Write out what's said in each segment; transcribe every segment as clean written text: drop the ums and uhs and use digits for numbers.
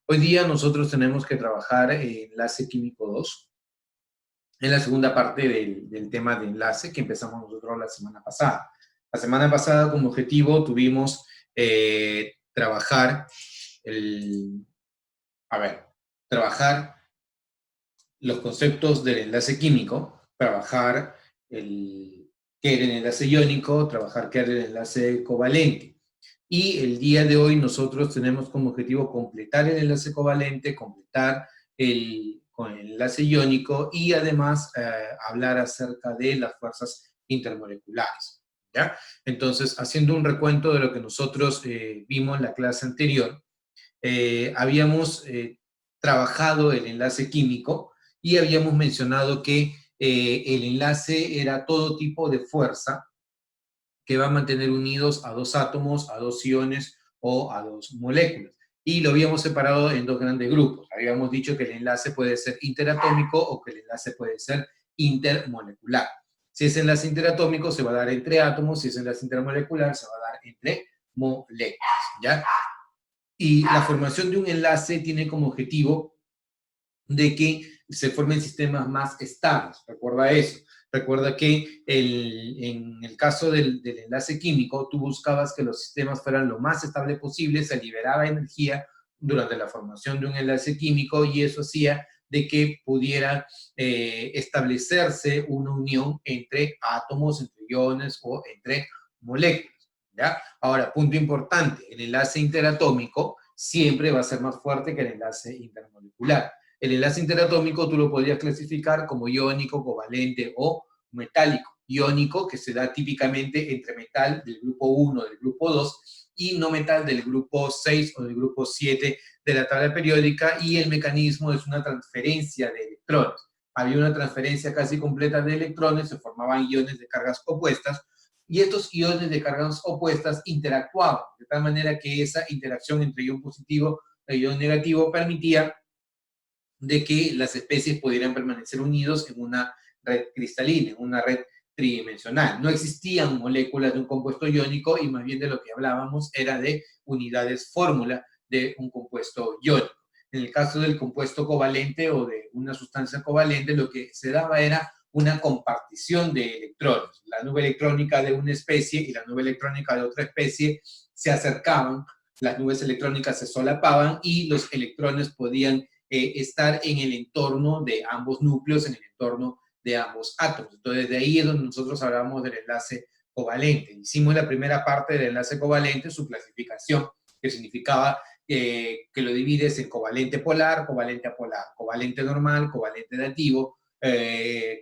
Hoy día nosotros tenemos que trabajar enlace químico 2, en la segunda parte del tema de enlace que empezamos nosotros la semana pasada. La semana pasada como objetivo tuvimos trabajar el, a ver, trabajar los conceptos del enlace químico, trabajar qué era el enlace iónico, trabajar qué era el enlace covalente. Y el día de hoy nosotros tenemos como objetivo completar el enlace covalente, completar con el enlace iónico y además hablar acerca de las fuerzas intermoleculares. ¿Ya? Entonces, haciendo un recuento de lo que nosotros vimos en la clase anterior, habíamos trabajado el enlace químico y habíamos mencionado que el enlace era todo tipo de fuerza que va a mantener unidos a dos átomos, a dos iones o a dos moléculas. Y lo habíamos separado en dos grandes grupos. Habíamos dicho que el enlace puede ser interatómico o que el enlace puede ser intermolecular. Si es enlace interatómico, se va a dar entre átomos. Si es enlace intermolecular, se va a dar entre moléculas. ¿Ya? Y la formación de un enlace tiene como objetivo de que se formen sistemas más estables. Recuerda eso. Recuerda que en el caso del enlace químico, tú buscabas que los sistemas fueran lo más estable posible, se liberaba energía durante la formación de un enlace químico y eso hacía de que pudiera establecerse una unión entre átomos, entre iones o entre moléculas. ¿Ya? Ahora, punto importante, el enlace interatómico siempre va a ser más fuerte que el enlace intermolecular. El enlace interatómico tú lo podrías clasificar como iónico, covalente o metálico. Iónico, que se da típicamente entre metal del grupo 1 del grupo 2 y no metal del grupo 6 o del grupo 7 de la tabla periódica, y el mecanismo es una transferencia de electrones. Había una transferencia casi completa de electrones, se formaban iones de cargas opuestas, y estos iones de cargas opuestas interactuaban, de tal manera que esa interacción entre ion positivo e ion negativo permitía de que las especies pudieran permanecer unidos en una red cristalina, en una red tridimensional. No existían moléculas de un compuesto iónico y más bien de lo que hablábamos era de unidades fórmula de un compuesto iónico. En el caso del compuesto covalente o de una sustancia covalente, lo que se daba era una compartición de electrones. La nube electrónica de una especie y la nube electrónica de otra especie se acercaban, las nubes electrónicas se solapaban y los electrones podían estar en el entorno de ambos núcleos, en el entorno de ambos átomos. Entonces, de ahí es donde nosotros hablamos del enlace covalente. Hicimos la primera parte del enlace covalente, su clasificación, que significaba que lo divides en covalente polar, covalente apolar, covalente normal, covalente dativo,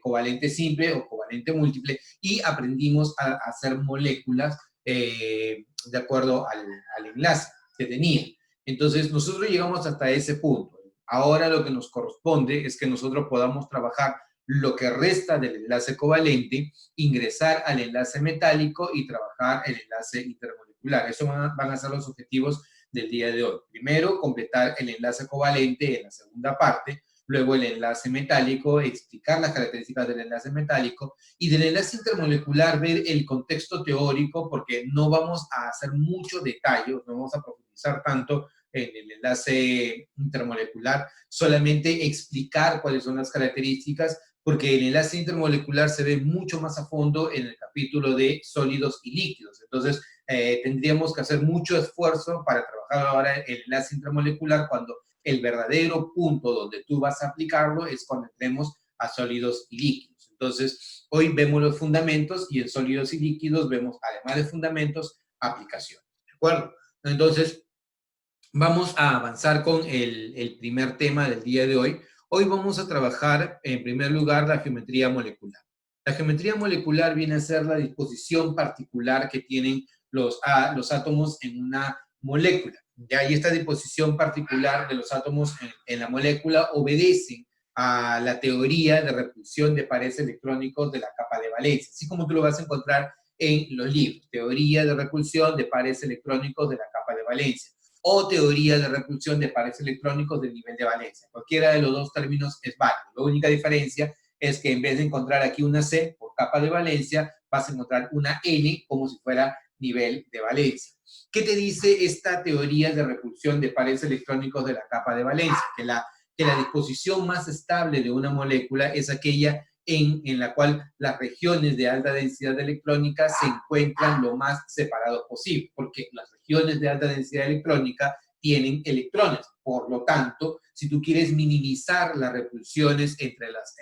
covalente simple o covalente múltiple, y aprendimos a hacer moléculas de acuerdo al enlace que tenían. Entonces, nosotros llegamos hasta ese punto. Ahora lo que nos corresponde es que nosotros podamos trabajar lo que resta del enlace covalente, ingresar al enlace metálico y trabajar el enlace intermolecular. Eso van a ser los objetivos del día de hoy. Primero, completar el enlace covalente en la segunda parte, luego el enlace metálico, explicar las características del enlace metálico y del enlace intermolecular ver el contexto teórico, porque no vamos a hacer mucho detalle, no vamos a profundizar tanto en el enlace intermolecular, solamente explicar cuáles son las características, porque el enlace intermolecular se ve mucho más a fondo en el capítulo de sólidos y líquidos. Entonces, tendríamos que hacer mucho esfuerzo para trabajar ahora el enlace intermolecular, cuando el verdadero punto donde tú vas a aplicarlo es cuando entremos a sólidos y líquidos. Entonces, hoy vemos los fundamentos y en sólidos y líquidos vemos, además de fundamentos, aplicaciones. ¿De acuerdo? Entonces, vamos a avanzar con el primer tema del día de hoy. Hoy vamos a trabajar, en primer lugar, la geometría molecular. La geometría molecular viene a ser la disposición particular que tienen los átomos en una molécula. ¿Ya? Y esta disposición particular de los átomos en la molécula obedece a la teoría de repulsión de pares electrónicos de la capa de valencia, así como tú lo vas a encontrar en los libros. Teoría de repulsión de pares electrónicos de la capa de valencia, o teoría de repulsión de pares electrónicos del nivel de valencia. Cualquiera de los dos términos es válido. La única diferencia es que en vez de encontrar aquí una C por capa de valencia, vas a encontrar una N como si fuera nivel de valencia. ¿Qué te dice esta teoría de repulsión de pares electrónicos de la capa de valencia? Que la disposición más estable de una molécula es aquella en la cual las regiones de alta densidad electrónica se encuentran lo más separados posible, porque las regiones de alta densidad electrónica tienen electrones. Por lo tanto, si tú quieres minimizar las repulsiones entre las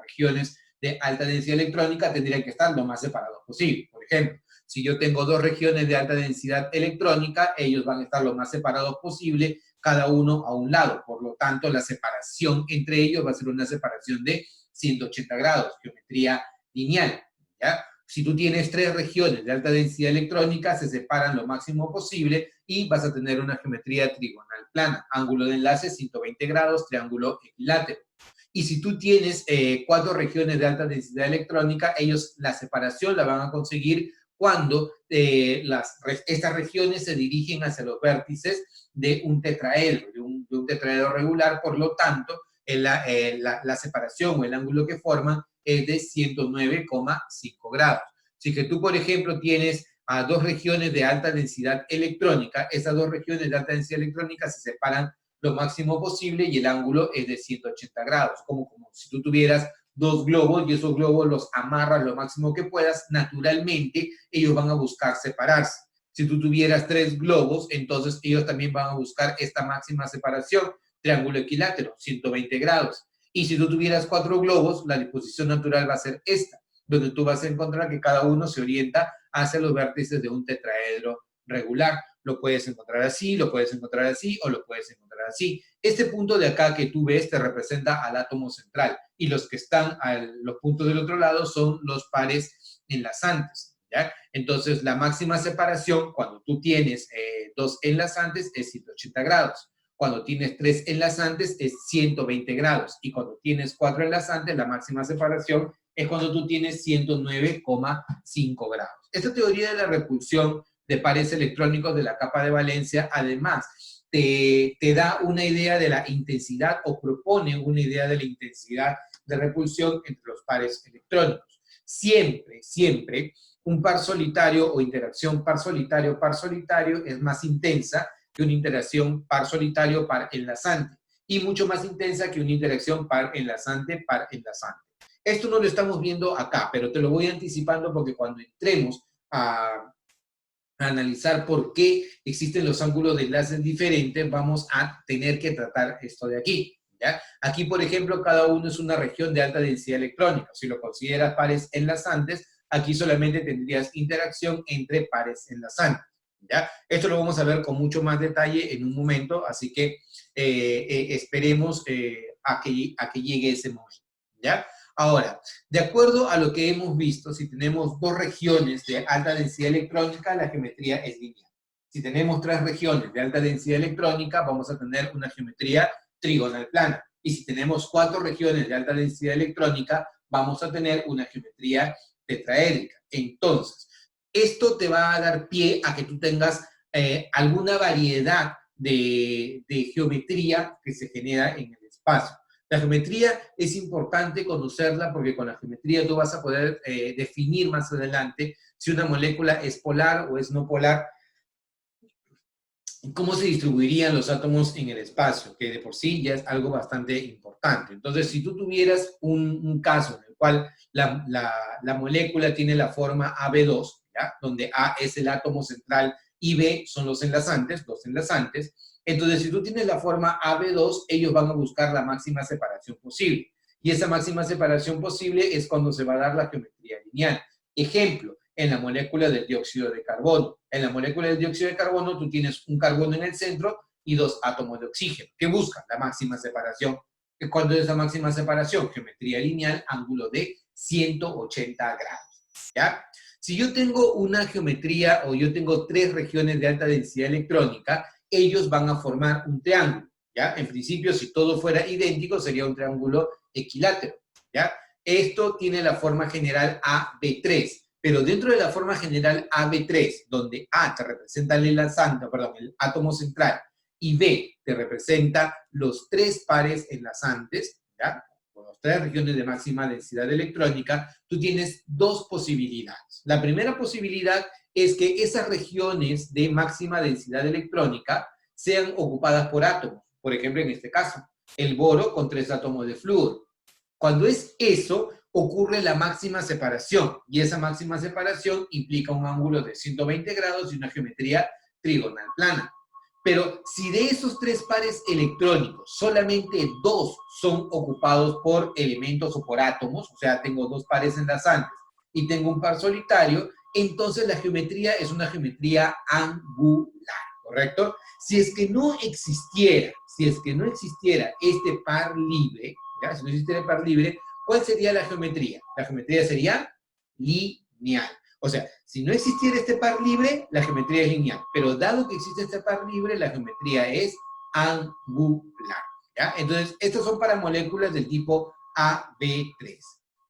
regiones de alta densidad electrónica, tendrían que estar lo más separados posible. Por ejemplo, si yo tengo dos regiones de alta densidad electrónica, ellos van a estar lo más separados posible, cada uno a un lado. Por lo tanto, la separación entre ellos va a ser una separación de 180 grados, geometría lineal, ¿ya? Si tú tienes tres regiones de alta densidad electrónica, se separan lo máximo posible y vas a tener una geometría trigonal plana. Ángulo de enlace 120 grados, triángulo equilátero. Y si tú tienes cuatro regiones de alta densidad electrónica, ellos la separación la van a conseguir cuando estas regiones se dirigen hacia los vértices de un tetraedro, de un tetraedro regular. Por lo tanto, la separación o el ángulo que forman es de 109,5 grados. Si que tú, por ejemplo, tienes a dos regiones de alta densidad electrónica, esas dos regiones de alta densidad electrónica se separan lo máximo posible y el ángulo es de 180 grados, como si tú tuvieras dos globos y esos globos los amarras lo máximo que puedas, naturalmente ellos van a buscar separarse. Si tú tuvieras tres globos, entonces ellos también van a buscar esta máxima separación, triángulo equilátero, 120 grados. Y si tú tuvieras cuatro globos, la disposición natural va a ser esta, donde tú vas a encontrar que cada uno se orienta hacia los vértices de un tetraedro regular. Lo puedes encontrar así, lo puedes encontrar así o lo puedes encontrar así. Este punto de acá que tú ves te representa al átomo central y los que están los puntos del otro lado son los pares enlazantes, ¿ya? Entonces, la máxima separación cuando tú tienes dos enlazantes es 180 grados. Cuando tienes tres enlazantes es 120 grados. Y cuando tienes cuatro enlazantes, la máxima separación es cuando tú tienes 109,5 grados. Esta teoría de la repulsión de pares electrónicos de la capa de valencia, además, te da una idea de la intensidad o propone una idea de la intensidad de repulsión entre los pares electrónicos. Siempre, siempre, un par solitario o interacción par solitario es más intensa que una interacción par solitario par enlazante y mucho más intensa que una interacción par enlazante par enlazante. Esto no lo estamos viendo acá, pero te lo voy anticipando porque cuando entremos a analizar por qué existen los ángulos de enlaces diferentes, vamos a tener que tratar esto de aquí, ¿ya? Aquí, por ejemplo, cada uno es una región de alta densidad electrónica. Si lo consideras pares enlazantes, aquí solamente tendrías interacción entre pares enlazantes, ¿ya? Esto lo vamos a ver con mucho más detalle en un momento, así que esperemos a que llegue ese momento, ¿ya? Ahora, de acuerdo a lo que hemos visto, si tenemos dos regiones de alta densidad electrónica, la geometría es lineal. Si tenemos tres regiones de alta densidad electrónica, vamos a tener una geometría trigonal plana. Y si tenemos cuatro regiones de alta densidad electrónica, vamos a tener una geometría tetraédrica. Entonces, esto te va a dar pie a que tú tengas alguna variedad de geometría que se genera en el espacio. La geometría es importante conocerla porque con la geometría tú vas a poder definir más adelante si una molécula es polar o es no polar, cómo se distribuirían los átomos en el espacio, que de por sí ya es algo bastante importante. Entonces, si tú tuvieras un caso en el cual la molécula tiene la forma AB2, ¿ya? Donde A es el átomo central y B son los enlazantes, dos enlazantes. Entonces, si tú tienes la forma AB2, ellos van a buscar la máxima separación posible. Y esa máxima separación posible es cuando se va a dar la geometría lineal. Ejemplo, en la molécula del dióxido de carbono. En la molécula del dióxido de carbono tú tienes un carbono en el centro y dos átomos de oxígeno. ¿Qué buscan? La máxima separación. ¿Cuándo es la máxima separación? Geometría lineal, ángulo de 180 grados. ¿Ya? Si yo tengo una geometría o yo tengo tres regiones de alta densidad electrónica, ellos van a formar un triángulo, ¿ya? En principio, si todo fuera idéntico, sería un triángulo equilátero, ¿ya? Esto tiene la forma general AB3, pero dentro de la forma general AB3, donde A te representa el enlazante, perdón, el átomo central, y B te representa los tres pares enlazantes, ¿ya? Con las tres regiones de máxima densidad electrónica, tú tienes dos posibilidades. La primera posibilidad es que esas regiones de máxima densidad electrónica sean ocupadas por átomos. Por ejemplo, en este caso, el boro con 3 átomos de flúor. Cuando es eso, ocurre la máxima separación, y esa máxima separación implica un ángulo de 120 grados y una geometría trigonal plana. Pero si de esos 3 pares electrónicos solamente 2 son ocupados por elementos o por átomos, o sea, tengo 2 pares enlazantes y tengo un par solitario, entonces la geometría es una geometría angular, ¿correcto? Si es que no existiera este par libre, ¿ya? Si no existiera el par libre, ¿cuál sería la geometría? La geometría sería lineal. O sea, si no existiera este par libre, la geometría es lineal. Pero dado que existe este par libre, la geometría es angular. ¿Ya? Entonces, estos son para moléculas del tipo AB3.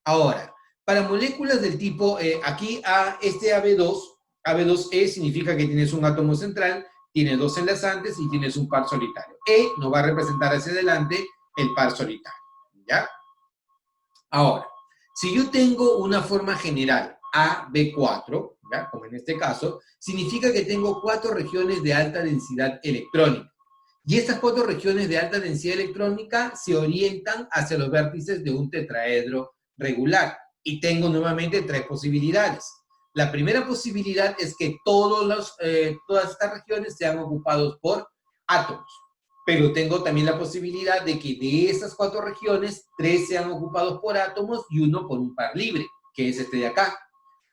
Ahora, para moléculas del tipo, aquí este AB2E significa que tienes un átomo central, tiene 2 enlazantes y tienes un par solitario. E nos va a representar hacia adelante el par solitario. ¿Ya? Ahora, si yo tengo una forma general AB4, ¿ya? Como en este caso, significa que tengo 4 regiones de alta densidad electrónica. Y estas 4 regiones de alta densidad electrónica se orientan hacia los vértices de un tetraedro regular. Y tengo nuevamente 3 posibilidades. La primera posibilidad es que todas estas regiones sean ocupadas por átomos. Pero tengo también la posibilidad de que de esas 4 regiones, 3 sean ocupados por átomos y 1 por un par libre, que es este de acá.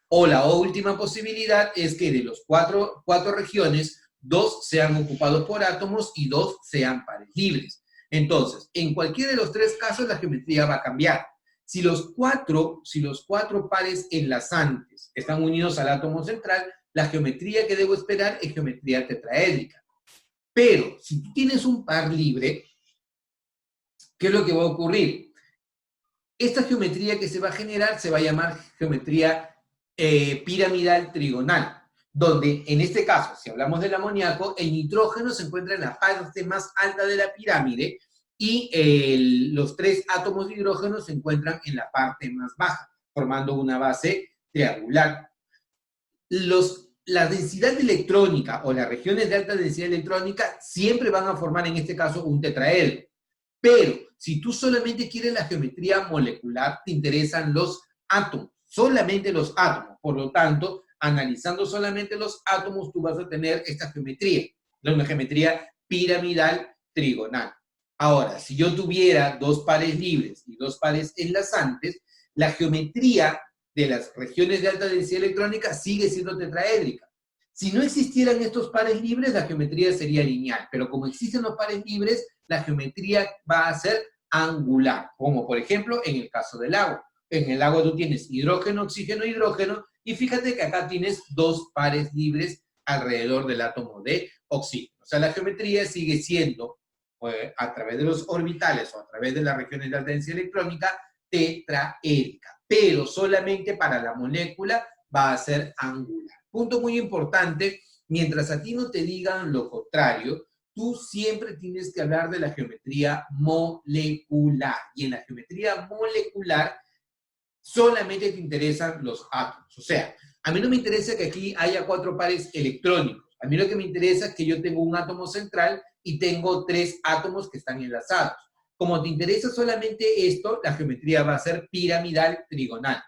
O la última posibilidad es que de los 4 regiones, 2 sean ocupados por átomos y 2 sean pares libres. Entonces, en cualquiera de los 3 casos, la geometría va a cambiar. Si los cuatro pares enlazantes están unidos al átomo central, la geometría que debo esperar es geometría tetraédrica. Pero, si tú tienes un par libre, ¿qué es lo que va a ocurrir? Esta geometría que se va a generar se va a llamar geometría piramidal trigonal, donde en este caso, si hablamos del amoníaco, el nitrógeno se encuentra en la parte más alta de la pirámide y los 3 átomos de hidrógeno se encuentran en la parte más baja, formando una base triangular. La densidad electrónica o las regiones de alta densidad electrónica siempre van a formar en este caso un tetraedro. Pero si tú solamente quieres la geometría molecular, te interesan los átomos, solamente los átomos. Por lo tanto, analizando solamente los átomos, tú vas a tener esta geometría, una geometría piramidal trigonal. Ahora, si yo tuviera 2 pares libres y 2 pares enlazantes, la geometría de las regiones de alta densidad electrónica sigue siendo tetraédrica. Si no existieran estos pares libres, la geometría sería lineal, pero como existen los pares libres, la geometría va a ser angular, como por ejemplo en el caso del agua. En el agua tú tienes hidrógeno, oxígeno, hidrógeno, y fíjate que acá tienes 2 pares libres alrededor del átomo de oxígeno. O sea, la geometría sigue siendo, a través de los orbitales o a través de las regiones de alta densidad electrónica, tetraédrica, pero solamente para la molécula va a ser angular. Punto muy importante, mientras a ti no te digan lo contrario, tú siempre tienes que hablar de la geometría molecular. Y en la geometría molecular solamente te interesan los átomos. O sea, a mí no me interesa que aquí haya 4 pares electrónicos. A mí lo que me interesa es que yo tengo un átomo central y tengo 3 átomos que están enlazados. Como te interesa solamente esto, la geometría va a ser piramidal trigonal.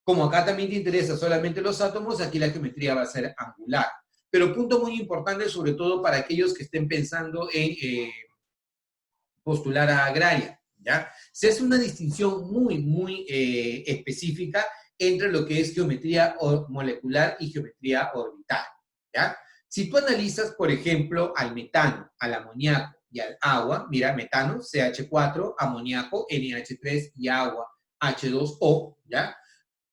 Como acá también te interesa solamente los átomos, aquí la geometría va a ser angular. Pero punto muy importante, sobre todo para aquellos que estén pensando en postular a agraria, ¿ya? Se hace una distinción muy específica entre lo que es geometría molecular y geometría orbital, ¿ya? Si tú analizas, por ejemplo, al metano, al amoníaco y al agua, mira, metano, CH4, amoníaco, NH3 y agua, H2O, ¿ya?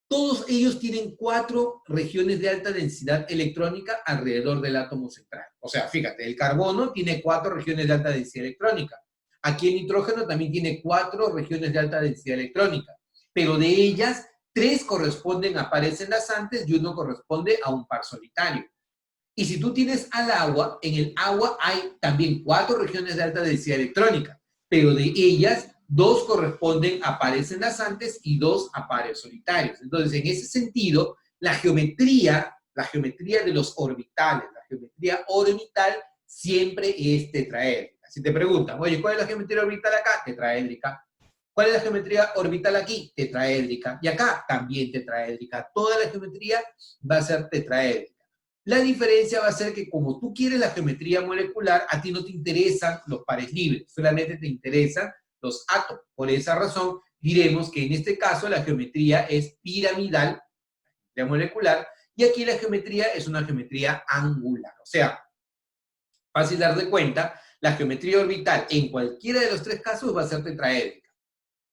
Todos ellos tienen 4 regiones de alta densidad electrónica alrededor del átomo central. O sea, fíjate, el carbono tiene 4 regiones de alta densidad electrónica. Aquí el nitrógeno también tiene 4 regiones de alta densidad electrónica. Pero de ellas, 3 corresponden a pares enlazantes y 1 corresponde a un par solitario. Y si tú tienes al agua, en el agua hay también 4 regiones de alta densidad electrónica. Pero de ellas, 2 corresponden a pares enlazantes y 2 a pares solitarios. Entonces, en ese sentido, la geometría la geometría de los orbitales. La geometría orbital siempre es tetraédrica. Si te preguntan, oye, ¿cuál es la geometría orbital acá? Tetraédrica. ¿Cuál es la geometría orbital aquí? Tetraédrica. Y acá también tetraédrica. Toda la geometría va a ser tetraédrica. La diferencia va a ser que como tú quieres la geometría molecular, a ti no te interesan los pares libres, solamente te interesan los átomos. Por esa razón, diremos que en este caso la geometría es piramidal, la molecular, y aquí la geometría es una geometría angular. O sea, fácil darte cuenta, la geometría orbital en cualquiera de los tres casos va a ser tetraédrica.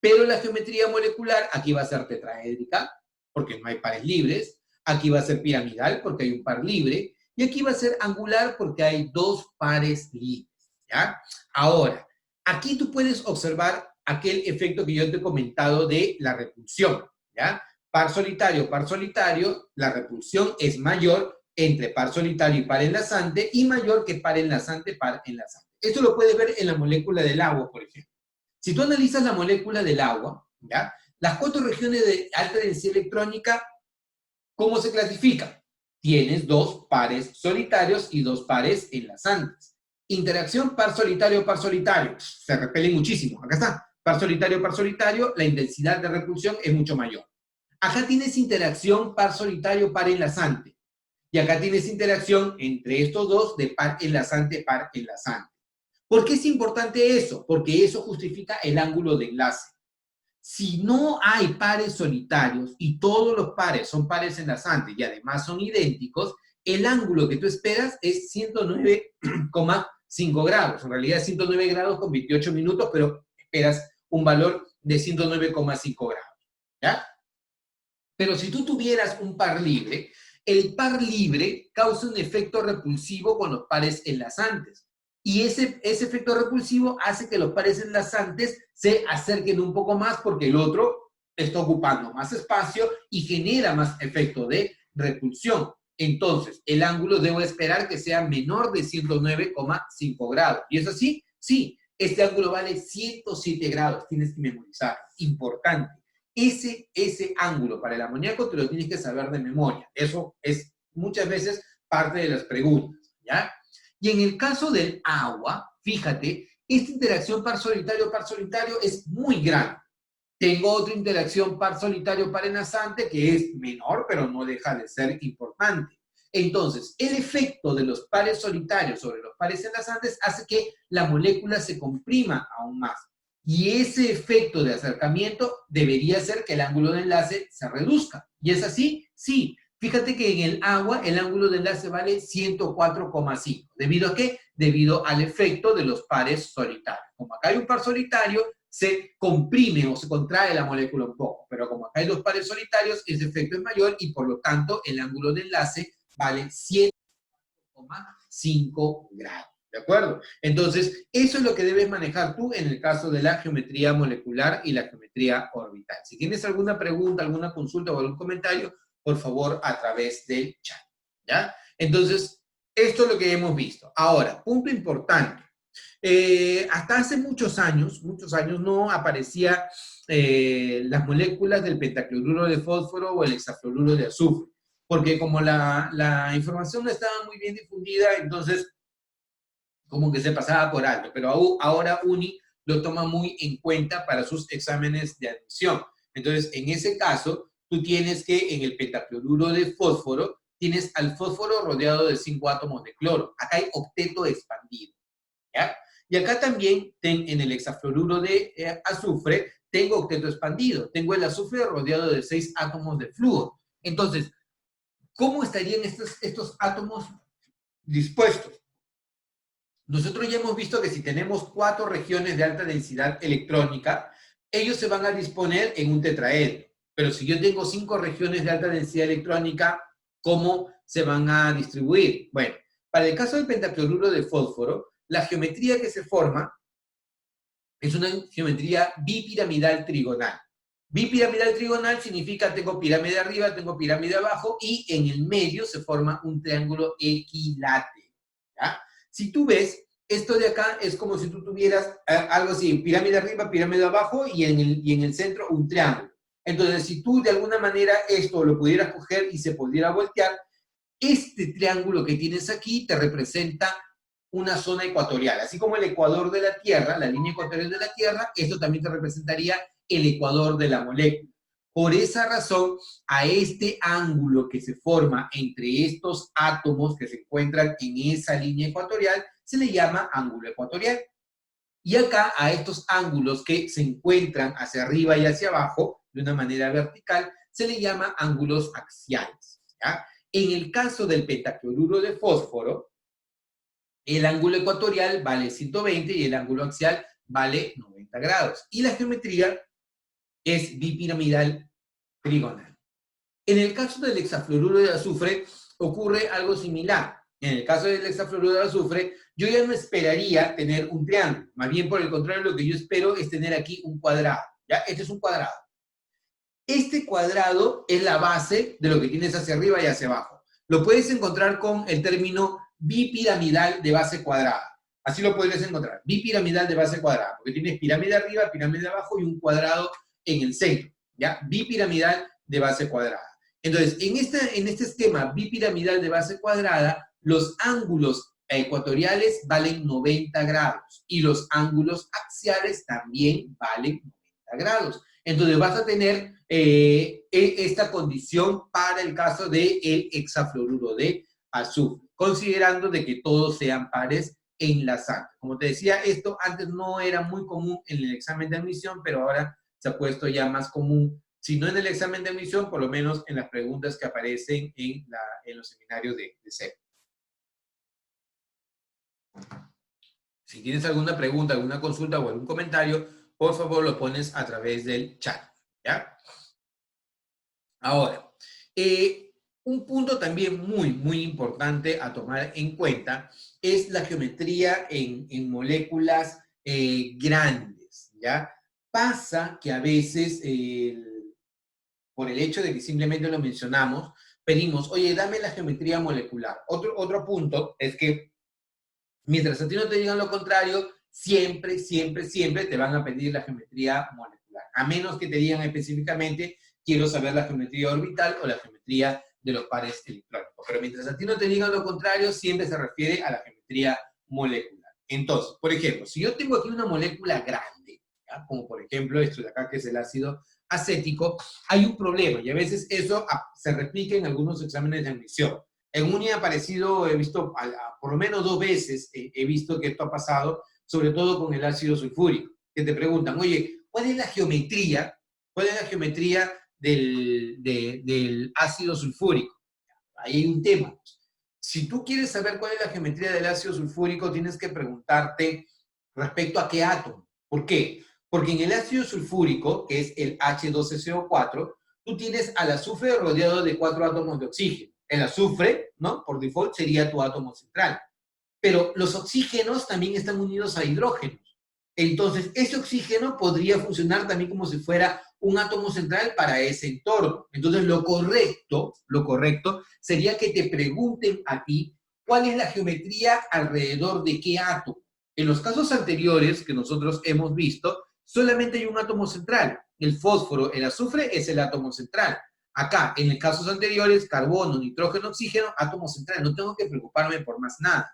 Pero la geometría molecular aquí va a ser tetraédrica, porque no hay pares libres. Aquí va a ser piramidal, porque hay un par libre. Y aquí va a ser angular, porque hay dos pares libres. ¿Ya? Ahora, aquí tú puedes observar aquel efecto que yo te he comentado de la repulsión. ¿Ya? Par solitario, la repulsión es mayor entre par solitario y par enlazante, y mayor que par enlazante, par enlazante. Esto lo puedes ver en la molécula del agua, por ejemplo. Si tú analizas la molécula del agua, ¿ya? Las 4 regiones de alta densidad electrónica, ¿cómo se clasifican? Tienes 2 pares solitarios y 2 pares enlazantes. Interacción par solitario, se repelen muchísimo. Acá está, par solitario, la intensidad de repulsión es mucho mayor. Acá tienes interacción par solitario, par enlazante. Y acá tienes interacción entre estos dos de par enlazante, par enlazante. ¿Por qué es importante eso? Porque eso justifica el ángulo de enlace. Si no hay pares solitarios y todos los pares son pares enlazantes y además son idénticos, el ángulo que tú esperas es 109,5 grados. En realidad es 109 grados con 28 minutos, pero esperas un valor de 109,5 grados. ¿Ya? Pero si tú tuvieras un par libre, el par libre causa un efecto repulsivo con los pares enlazantes. Y ese efecto repulsivo hace que los pares enlazantes se acerquen un poco más porque el otro está ocupando más espacio y genera más efecto de repulsión. Entonces, el ángulo debo esperar que sea menor de 109,5 grados. ¿Y es así? Sí, este ángulo vale 107 grados. Tienes que memorizar. Importante. Ese ángulo para el amoníaco te lo tienes que saber de memoria. Eso es muchas veces parte de las preguntas, ¿ya? Y en el caso del agua, fíjate, esta interacción par solitario es muy grande. Tengo otra interacción par solitario par enlazante que es menor, pero no deja de ser importante. Entonces, el efecto de los pares solitarios sobre los pares enlazantes hace que la molécula se comprima aún más. Y ese efecto de acercamiento debería ser que el ángulo de enlace se reduzca. ¿Y es así? Sí. Fíjate que en el agua el ángulo de enlace vale 104,5. ¿Debido a qué? Debido al efecto de los pares solitarios. Como acá hay un par solitario, se comprime o se contrae la molécula un poco. Pero como acá hay dos pares solitarios, ese efecto es mayor y por lo tanto el ángulo de enlace vale 104,5 grados. ¿De acuerdo? Entonces, eso es lo que debes manejar tú en el caso de la geometría molecular y la geometría orbital. Si tienes alguna pregunta, alguna consulta o algún comentario, por favor, a través del chat. ¿Ya? Entonces, esto es lo que hemos visto. Ahora, punto importante. Hasta hace muchos años no aparecían las moléculas del pentacloruro de fósforo o el hexafluoruro de azufre, porque como la información no estaba muy bien difundida, entonces como que se pasaba por alto, pero ahora UNI lo toma muy en cuenta para sus exámenes de admisión. Entonces, en ese caso, tú tienes que en el pentacloruro de fósforo, tienes al fósforo rodeado de 5 átomos de cloro. Acá hay octeto expandido, ¿ya? Y acá también, en el hexafluoruro de azufre, tengo octeto expandido. Tengo el azufre rodeado de 6 átomos de flúor. Entonces, ¿cómo estarían estos átomos dispuestos? Nosotros ya hemos visto que si tenemos 4 regiones de alta densidad electrónica, ellos se van a disponer en un tetraedro. Pero si yo tengo 5 regiones de alta densidad electrónica, ¿cómo se van a distribuir? Bueno, para el caso del pentacloruro de fósforo, la geometría que se forma es una geometría bipiramidal trigonal. Bipiramidal trigonal significa tengo pirámide arriba, tengo pirámide abajo y en el medio se forma un triángulo equilátero. ¿Ya? Si tú ves, esto de acá es como si tú tuvieras algo así, pirámide arriba, pirámide abajo y en el centro un triángulo. Entonces, si tú de alguna manera esto lo pudieras coger y se pudiera voltear, Este triángulo que tienes aquí te representa una zona ecuatorial. Así como el ecuador de la Tierra, la línea ecuatorial de la Tierra, esto también te representaría el ecuador de la molécula. Por esa razón, a este ángulo que se forma entre estos átomos que se encuentran en esa línea ecuatorial, se le llama ángulo ecuatorial. Y acá, a estos ángulos que se encuentran hacia arriba y hacia abajo, de una manera vertical, se le llama ángulos axiales, ¿ya? En el caso del pentacloruro de fósforo, el ángulo ecuatorial vale 120 y el ángulo axial vale 90 grados. Y la geometría es bipiramidal trigonal. En el caso del hexafluoruro de azufre ocurre algo similar. En el caso del hexafluoruro de azufre, yo ya no esperaría tener un triángulo. Más bien, por el contrario, lo que yo espero es tener aquí un cuadrado. ¿Ya? Este es un cuadrado. Este cuadrado es la base de lo que tienes hacia arriba y hacia abajo. Lo puedes encontrar con el término bipiramidal de base cuadrada. Así lo podrías encontrar. Bipiramidal de base cuadrada. Porque tienes pirámide arriba, pirámide abajo y un cuadrado en el centro. ¿Ya? Bipiramidal de base cuadrada. Entonces, en este esquema bipiramidal de base cuadrada, los ángulos ecuatoriales valen 90 grados y los ángulos axiales también valen 90 grados. Entonces vas a tener esta condición para el caso del hexafluoruro de azufre, considerando de que todos sean pares enlazantes. Como te decía, esto antes no era muy común en el examen de admisión, pero ahora se ha puesto ya más común, si no en el examen de admisión, por lo menos en las preguntas que aparecen en los seminarios de CEP. Si tienes alguna pregunta, alguna consulta o algún comentario, por favor lo pones a través del chat, ¿ya? Ahora, un punto también muy importante a tomar en cuenta es la geometría en moléculas grandes, ¿ya? Pasa que a veces, por el hecho de que simplemente lo mencionamos, pedimos, oye, dame la geometría molecular. Otro punto es que mientras a ti no te digan lo contrario, siempre te van a pedir la geometría molecular. A menos que te digan específicamente, quiero saber la geometría orbital o la geometría de los pares electrónicos. Pero mientras a ti no te digan lo contrario, siempre se refiere a la geometría molecular. Entonces, por ejemplo, si yo tengo aquí una molécula grande, ¿ya? Como por ejemplo esto de acá, que es el ácido acético, hay un problema y a veces eso se replica en algunos exámenes de admisión. En un aparecido, he visto por lo menos 2 veces, he visto que esto ha pasado, sobre todo con el ácido sulfúrico, que te preguntan, oye, ¿cuál es la geometría? ¿Cuál es la geometría del ácido sulfúrico? Ahí hay un tema. Si tú quieres saber cuál es la geometría del ácido sulfúrico, tienes que preguntarte respecto a qué átomo. ¿Por qué? Porque en el ácido sulfúrico, que es el H12CO4, tú tienes al azufre rodeado de 4 átomos de oxígeno. El azufre, ¿no? Por default sería tu átomo central. Pero los oxígenos también están unidos a hidrógenos. Entonces, ese oxígeno podría funcionar también como si fuera un átomo central para ese entorno. Entonces, lo correcto sería que te pregunten a ti cuál es la geometría alrededor de qué átomo. En los casos anteriores que nosotros hemos visto, solamente hay un átomo central. El fósforo, el azufre es el átomo central. Acá, en los casos anteriores, carbono, nitrógeno, oxígeno, átomo central. No tengo que preocuparme por más nada.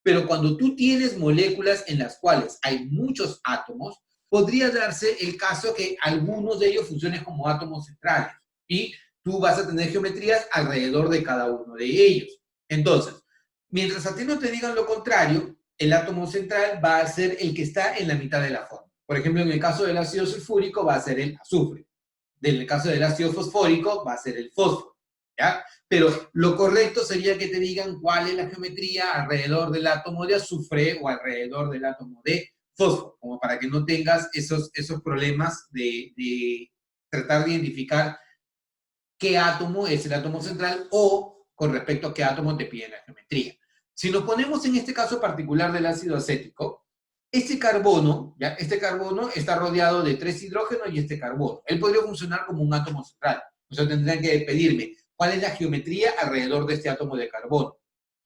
Pero cuando tú tienes moléculas en las cuales hay muchos átomos, podría darse el caso que algunos de ellos funcionen como átomos centrales. Y tú vas a tener geometrías alrededor de cada uno de ellos. Entonces, mientras a ti no te digan lo contrario, el átomo central va a ser el que está en la mitad de la forma. Por ejemplo, en el caso del ácido sulfúrico va a ser el azufre. En el caso del ácido fosfórico va a ser el fósforo, ¿ya? Pero lo correcto sería que te digan cuál es la geometría alrededor del átomo de azufre o alrededor del átomo de fósforo, como para que no tengas esos problemas de tratar de identificar qué átomo es el átomo central o con respecto a qué átomo te piden la geometría. Si nos ponemos en este caso particular del ácido acético, este carbono está rodeado de 3 hidrógenos y este carbono. Él podría funcionar como un átomo central. O sea, tendrían que pedirme cuál es la geometría alrededor de este átomo de carbono.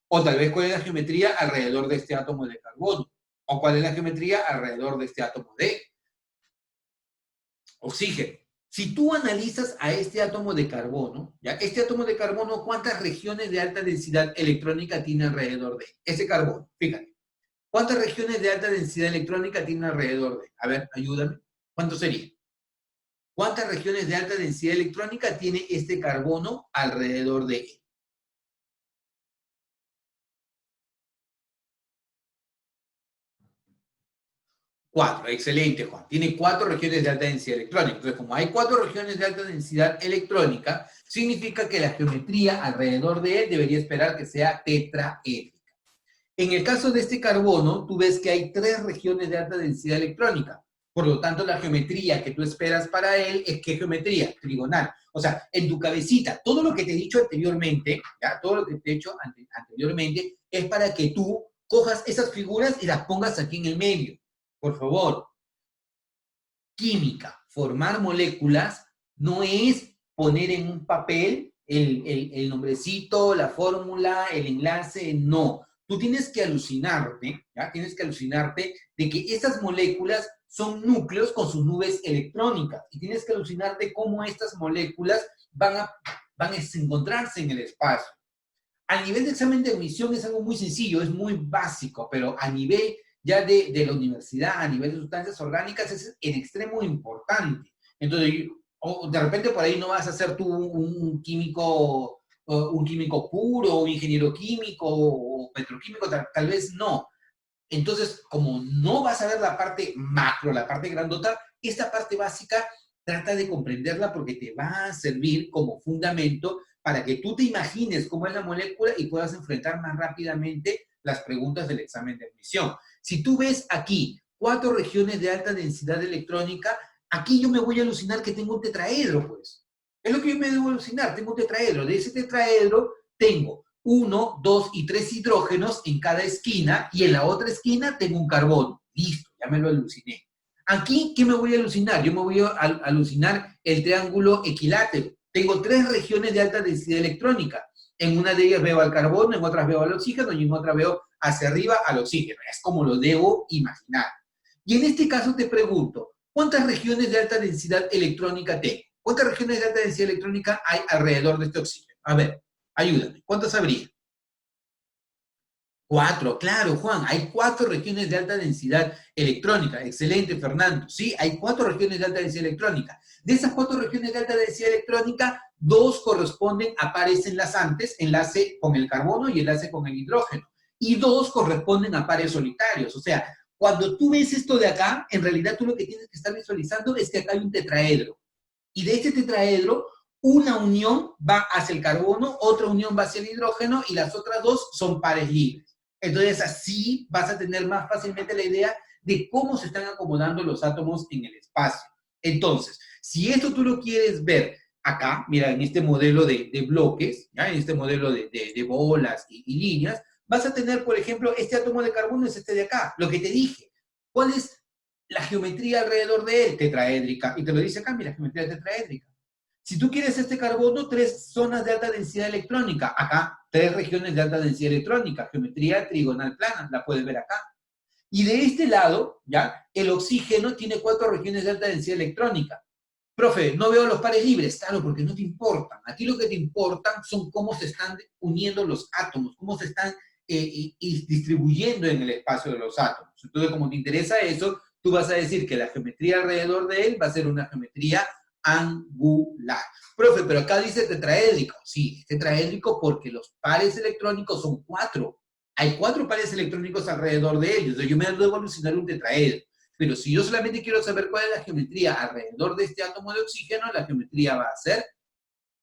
O tal vez cuál es la geometría alrededor de este átomo de carbono. O cuál es la geometría alrededor de este átomo de oxígeno. Si tú analizas a este átomo de carbono, ¿ya? Este átomo de carbono, ¿cuántas regiones de alta densidad electrónica tiene alrededor de él? Ese carbono, fíjate. ¿Cuántas regiones de alta densidad electrónica tiene alrededor de él? A ver, ayúdame. ¿Cuánto sería? ¿Cuántas regiones de alta densidad electrónica tiene este carbono alrededor de él? 4, excelente, Juan. Tiene 4 regiones de alta densidad electrónica. Entonces, como hay 4 regiones de alta densidad electrónica, significa que la geometría alrededor de él debería esperar que sea tetraédrica. En el caso de este carbono, tú ves que hay 3 regiones de alta densidad electrónica. Por lo tanto, la geometría que tú esperas para él es ¿qué geometría? Trigonal. O sea, en tu cabecita, todo lo que te he dicho anteriormente, ¿ya? Todo lo que te he dicho anteriormente, es para que tú cojas esas figuras y las pongas aquí en el medio. Por favor, química, formar moléculas, no es poner en un papel el nombrecito, la fórmula, el enlace, no. Tú tienes que alucinarte, ¿ya? Tienes que alucinarte de que estas moléculas son núcleos con sus nubes electrónicas y tienes que alucinarte cómo estas moléculas van a encontrarse en el espacio. A nivel de examen de admisión es algo muy sencillo, es muy básico, pero a nivel ya de la universidad, a nivel de sustancias orgánicas, es en extremo importante. Entonces, o de repente por ahí no vas a ser tú un químico puro, un ingeniero químico o petroquímico, tal vez no. Entonces, como no vas a ver la parte macro, la parte grandota, esta parte básica trata de comprenderla porque te va a servir como fundamento para que tú te imagines cómo es la molécula y puedas enfrentar más rápidamente las preguntas del examen de admisión. Si tú ves aquí 4 regiones de alta densidad electrónica, aquí yo me voy a alucinar que tengo un tetraedro, pues. Es lo que yo me debo alucinar, tengo un tetraedro. De ese tetraedro tengo 1, 2 y 3 hidrógenos en cada esquina y en la otra esquina tengo un carbono. Listo, ya me lo aluciné. Aquí, ¿qué me voy a alucinar? Yo me voy a alucinar el triángulo equilátero. Tengo 3 regiones de alta densidad electrónica. En una de ellas veo al carbono, en otras veo al oxígeno y en otra veo hacia arriba al oxígeno. Es como lo debo imaginar. Y en este caso te pregunto, ¿cuántas regiones de alta densidad electrónica tengo? ¿Cuántas regiones de alta densidad electrónica hay alrededor de este oxígeno? A ver, ayúdame. ¿Cuántas habría? 4, claro, Juan, hay 4 regiones de alta densidad electrónica. Excelente, Fernando. Sí, hay 4 regiones de alta densidad electrónica. De esas 4 regiones de alta densidad electrónica, 2 corresponden a pares enlazantes, enlace con el carbono y enlace con el hidrógeno. Y 2 corresponden a pares solitarios. O sea, cuando tú ves esto de acá, en realidad tú lo que tienes que estar visualizando es que acá hay un tetraedro. Y de este tetraedro, una unión va hacia el carbono, otra unión va hacia el hidrógeno y las otras 2 son pares libres. Entonces así vas a tener más fácilmente la idea de cómo se están acomodando los átomos en el espacio. Entonces, si esto tú lo quieres ver acá, mira, en este modelo de bloques, ¿ya? En este modelo de bolas y líneas, vas a tener, por ejemplo, este átomo de carbono es este de acá, lo que te dije. ¿Cuál es la geometría alrededor de él? Tetraédrica. Y te lo dice acá, mira, geometría tetraédrica. Si tú quieres este carbono, 3 zonas de alta densidad electrónica. Acá, 3 regiones de alta densidad electrónica. Geometría trigonal plana, la puedes ver acá. Y de este lado, ¿ya? El oxígeno tiene 4 regiones de alta densidad electrónica. Profe, no veo los pares libres. Claro, porque no te importan. Aquí lo que te importan son cómo se están uniendo los átomos, cómo se están distribuyendo en el espacio de los átomos. Entonces, como te interesa eso, tú vas a decir que la geometría alrededor de él va a ser una geometría angular. Profe, pero acá dice tetraédrico. Sí, es tetraédrico porque los pares electrónicos son 4. Hay 4 pares electrónicos alrededor de ellos. Entonces yo me debo alucinar un tetraedro. Pero si yo solamente quiero saber cuál es la geometría alrededor de este átomo de oxígeno, la geometría va a ser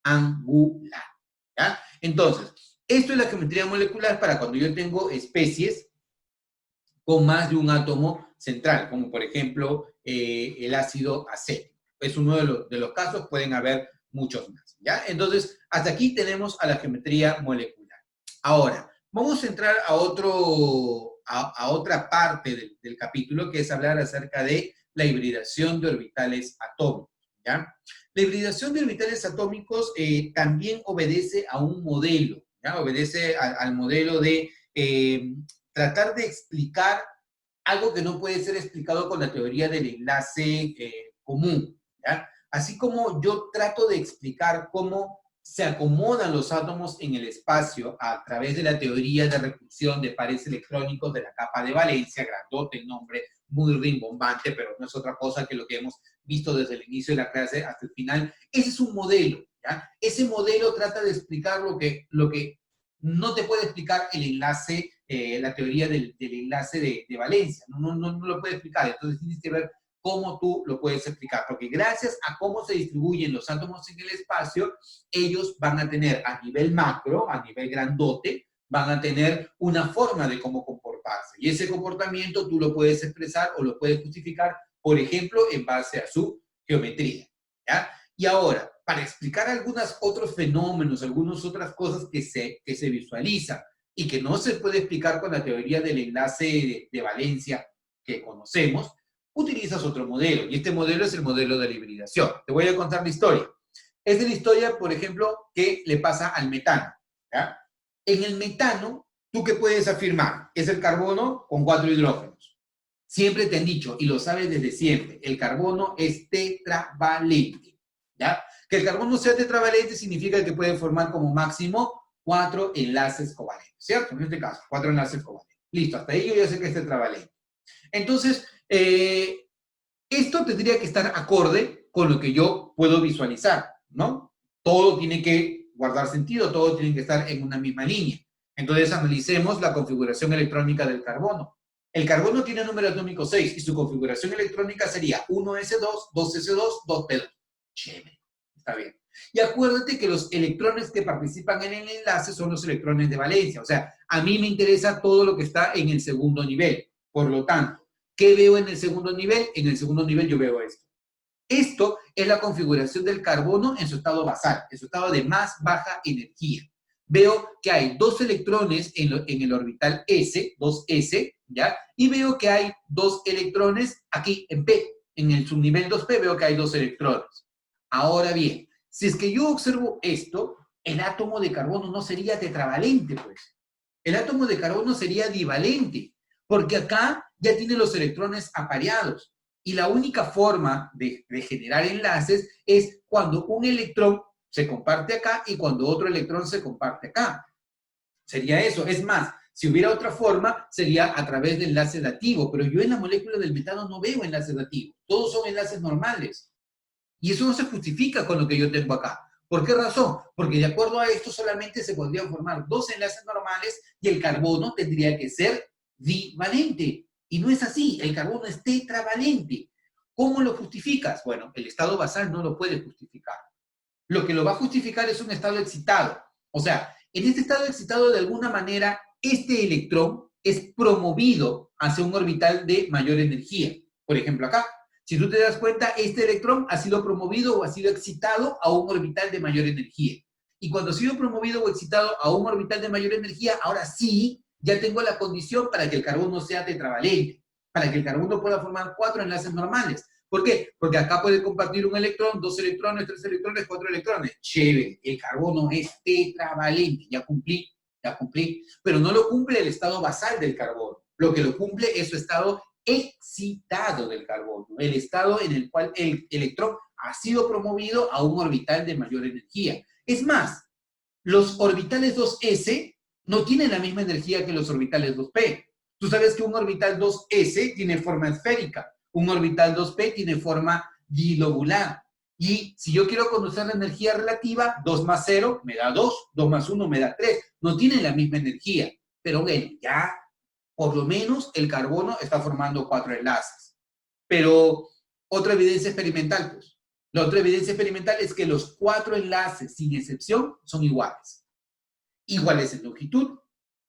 angular. ¿Ya? Entonces, esto es la geometría molecular para cuando yo tengo especies con más de un átomo central, como por ejemplo el ácido acético. Es uno de los casos, pueden haber muchos más. ¿Ya? Entonces, hasta aquí tenemos a la geometría molecular. Ahora, vamos a entrar a otra parte del capítulo, que es hablar acerca de la hibridación de orbitales atómicos. ¿Ya? La hibridación de orbitales atómicos también obedece a un modelo, ¿ya? Obedece al modelo de tratar de explicar algo que no puede ser explicado con la teoría del enlace común, ¿ya? así como yo trato de explicar cómo se acomodan los átomos en el espacio a través de la teoría de repulsión de pares electrónicos de la capa de valencia, grandote el nombre, muy rimbombante, pero no es otra cosa que lo que hemos visto desde el inicio de la clase hasta el final. Ese es un modelo, ¿ya? Ese modelo trata de explicar lo que no te puede explicar el enlace, la teoría del enlace de valencia, no lo puede explicar, entonces tienes que ver cómo tú lo puedes explicar, porque gracias a cómo se distribuyen los átomos en el espacio, ellos van a tener a nivel macro, a nivel grandote, van a tener una forma de cómo comportarse. Y ese comportamiento tú lo puedes expresar o lo puedes justificar, por ejemplo, en base a su geometría, ¿ya? Y ahora, para explicar algunos otros fenómenos, algunas otras cosas que se visualizan y que no se puede explicar con la teoría del enlace de valencia que conocemos, utilizas otro modelo, y este modelo es el modelo de la hibridación. Te voy a contar la historia. Es de la historia, por ejemplo, que le pasa al metano, ¿ya? En el metano, ¿tú qué puedes afirmar? Es el carbono con 4 hidrógenos. Siempre te han dicho, y lo sabes desde siempre, el carbono es tetravalente, ¿ya? Que el carbono sea tetravalente significa que puede formar como máximo 4 enlaces covalentes, ¿cierto? En este caso, 4 enlaces covalentes. Listo, hasta ahí yo ya sé que es tetravalente. Entonces, esto tendría que estar acorde con lo que yo puedo visualizar, ¿no? Todo tiene que guardar sentido, todo tiene que estar en una misma línea. Entonces, analicemos la configuración electrónica del carbono. El carbono tiene número atómico 6 y su configuración electrónica sería 1s2, 2s2, 2p2. Chévere, está bien. Y acuérdate que los electrones que participan en el enlace son los electrones de valencia. O sea, a mí me interesa todo lo que está en el segundo nivel. Por lo tanto, ¿qué veo en el segundo nivel? En el segundo nivel yo veo esto. Esto es la configuración del carbono en su estado basal, en su estado de más baja energía. Veo que hay 2 electrones en el orbital S, 2s, ¿ya? Y veo que hay 2 electrones aquí en P. En el subnivel 2p veo que hay 2 electrones. Ahora bien, si es que yo observo esto, el átomo de carbono no sería tetravalente, pues. El átomo de carbono sería divalente, porque acá ya tiene los electrones apareados. Y la única forma de generar enlaces es cuando un electrón se comparte acá y cuando otro electrón se comparte acá. Sería eso. Es más, si hubiera otra forma, sería a través de enlace dativo. Pero yo en la molécula del metano no veo enlaces dativos. Todos son enlaces normales. Y eso no se justifica con lo que yo tengo acá. ¿Por qué razón? Porque de acuerdo a esto solamente se podrían formar 2 enlaces normales y el carbono tendría que ser divalente. Y no es así, el carbono es tetravalente. ¿Cómo lo justificas? Bueno, el estado basal no lo puede justificar. Lo que lo va a justificar es un estado excitado. O sea, en este estado excitado, de alguna manera, este electrón es promovido hacia un orbital de mayor energía. Por ejemplo, acá, si tú te das cuenta, este electrón ha sido promovido o ha sido excitado a un orbital de mayor energía. Y cuando ha sido promovido o excitado a un orbital de mayor energía, ahora sí, ya tengo la condición para que el carbono sea tetravalente, para que el carbono pueda formar 4 enlaces normales. ¿Por qué? Porque acá puede compartir un electrón, 2 electrones, 3 electrones, 4 electrones. Chévere, el carbono es tetravalente, ya cumplí. Pero no lo cumple el estado basal del carbono. Lo que lo cumple es su estado excitado del carbono, el estado en el cual el electrón ha sido promovido a un orbital de mayor energía. Es más, los orbitales 2s no tienen la misma energía que los orbitales 2p. Tú sabes que un orbital 2s tiene forma esférica, un orbital 2p tiene forma dilobular. Y si yo quiero conocer la energía relativa, 2 más 0 me da 2, 2 más 1 me da 3. No tienen la misma energía. Pero bueno, ya por lo menos el carbono está formando 4 enlaces. Pero otra evidencia experimental, pues. La otra evidencia experimental es que los 4 enlaces, sin excepción, son iguales. Iguales en longitud,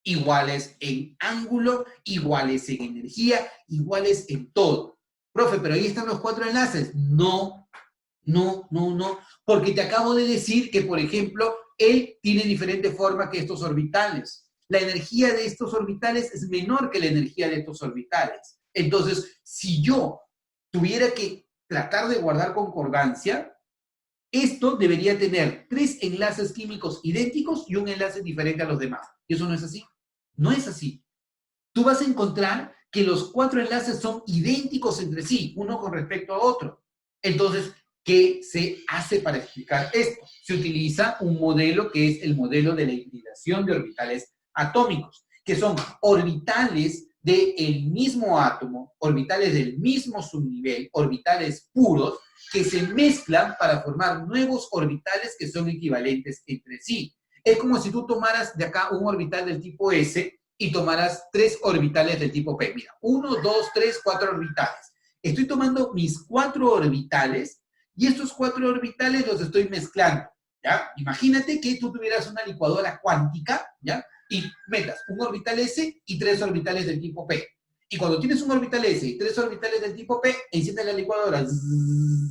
iguales en ángulo, iguales en energía, iguales en todo. Profe, pero ahí están los 4 enlaces. No, porque te acabo de decir que, por ejemplo, él tiene diferente forma que estos orbitales. La energía de estos orbitales es menor que la energía de estos orbitales. Entonces, si yo tuviera que tratar de guardar concordancia, esto debería tener 3 enlaces químicos idénticos y un enlace diferente a los demás. ¿Y eso no es así? No es así. Tú vas a encontrar que los 4 enlaces son idénticos entre sí, uno con respecto a otro. Entonces, ¿Qué se hace para explicar esto? Se utiliza un modelo que es el modelo de la hibridación de orbitales atómicos, que son orbitales del mismo átomo, orbitales del mismo subnivel, orbitales puros, que se mezclan para formar nuevos orbitales que son equivalentes entre sí. Es como si tú tomaras de acá un orbital del tipo S y tomaras 3 orbitales del tipo P. Mira, 1, 2, 3, 4 orbitales. Estoy tomando mis 4 orbitales y estos 4 orbitales los estoy mezclando, ¿ya? Imagínate que tú tuvieras una licuadora cuántica, ¿ya? Y metas un orbital S y 3 orbitales del tipo P. Y cuando tienes un orbital S y 3 orbitales del tipo P, enciendes la licuadora,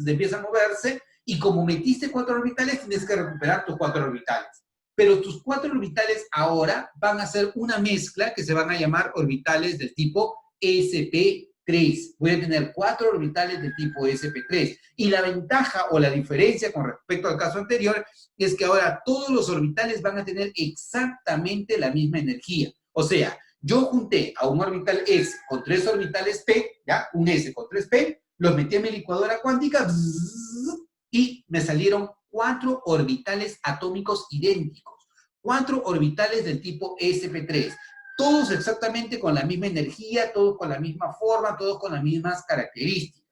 empieza a moverse, y como metiste 4 orbitales, tienes que recuperar tus 4 orbitales. Pero tus 4 orbitales ahora van a ser una mezcla que se van a llamar orbitales del tipo sp3. Voy a tener 4 orbitales del tipo sp3. Y la ventaja o la diferencia con respecto al caso anterior es que ahora todos los orbitales van a tener exactamente la misma energía. O sea, yo junté a un orbital S con 3 orbitales P, ¿ya? Un S con 3 P, los metí en mi licuadora cuántica y me salieron 4 orbitales atómicos idénticos. 4 orbitales del tipo sp3. Todos exactamente con la misma energía, todos con la misma forma, todos con las mismas características.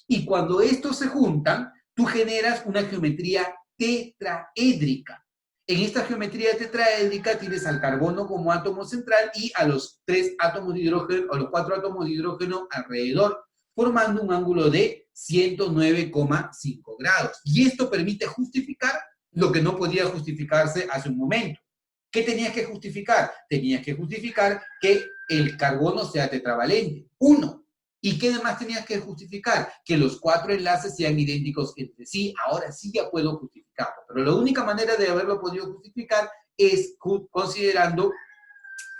Y cuando estos se juntan, tú generas una geometría tetraédrica. En esta geometría tetraédrica tienes al carbono como átomo central y a los 3 átomos de hidrógeno, o los 4 átomos de hidrógeno alrededor, formando un ángulo de 109,5 grados. Y esto permite justificar lo que no podía justificarse hace un momento. ¿Qué tenías que justificar? Tenías que justificar que el carbono sea tetravalente. 1. ¿Y qué demás tenías que justificar? Que los 4 enlaces sean idénticos entre sí. Ahora sí ya puedo justificarlo. Pero la única manera de haberlo podido justificar es considerando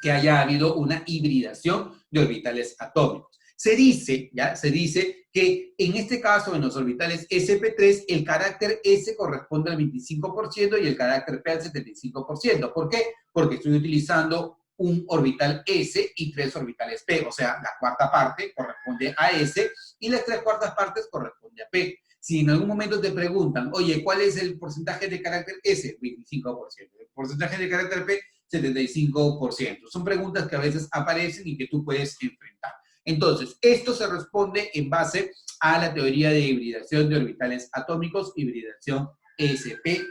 que haya habido una hibridación de orbitales atómicos. Se dice, ¿ya? Se dice que en este caso, en los orbitales sp3, el carácter S corresponde al 25% y el carácter P al 75%. ¿Por qué? Porque estoy utilizando un orbital S y 3 orbitales P, o sea, la cuarta parte corresponde a S y las 3 cuartas partes corresponde a P. Si en algún momento te preguntan, oye, ¿cuál es el porcentaje de carácter S? 25%. ¿El porcentaje de carácter P? 75%. Son preguntas que a veces aparecen y que tú puedes enfrentar. Entonces, esto se responde en base a la teoría de hibridación de orbitales atómicos, hibridación sp3.